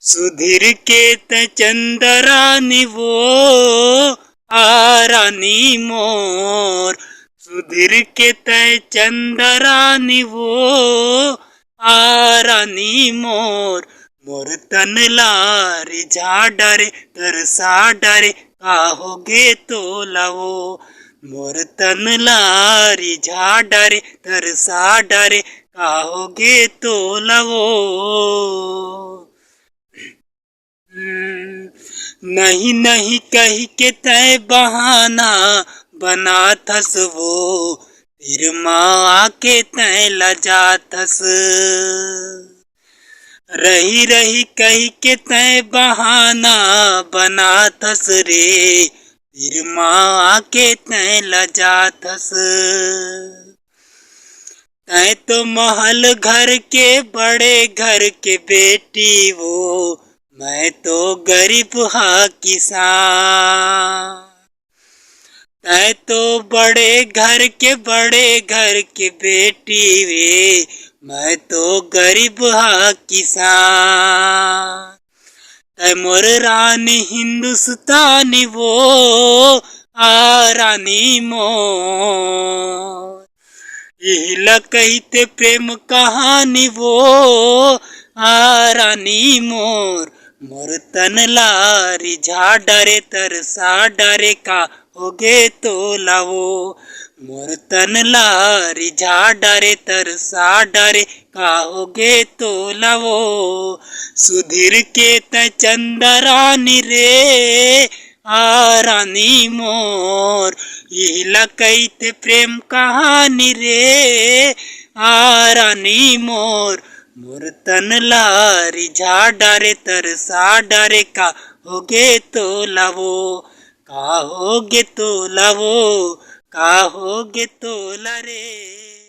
सुधीर के त चंदरानी वो रानी मोर। सुधीर के त चंदरानी वो रानी मोर। मोर तन लारी जा डरे तरसा डरे काहोगे तो लवो। मोर तन लारी जा डरे तरसा डरे काहोगे तो लवो। नहीं नहीं कही के तय बहाना बना थस वो। फिर माँ आके तय लजा थस। रही रही कही के तय बहाना बना थस रे। फिर माँ आके तय लजा थस। तय तो महल घर के बड़े घर के बेटी वो। मैं तो गरीब हा किसान। तय तो बड़े घर के बेटी वे। मैं तो गरीब हा किसान। तय मोर रानी हिंदुस्तानी वो रानी मोर। यही कहते प्रेम कहानी वो रानी मोर। मोर तन लारी झा डरे तरसा डरे का होगे तो लावो। मोर तन लारी झा डरे तरसा डरे का होगे तो लावो। सुधीर के त चंदरानी रे रानी मोर। यही कहते प्रेम कहानी रे रानी मोर। मोर तन लारी झा डरे तरसा डरे का होगे तो लवो। का होगे तो लवो, का होगे तो लरे।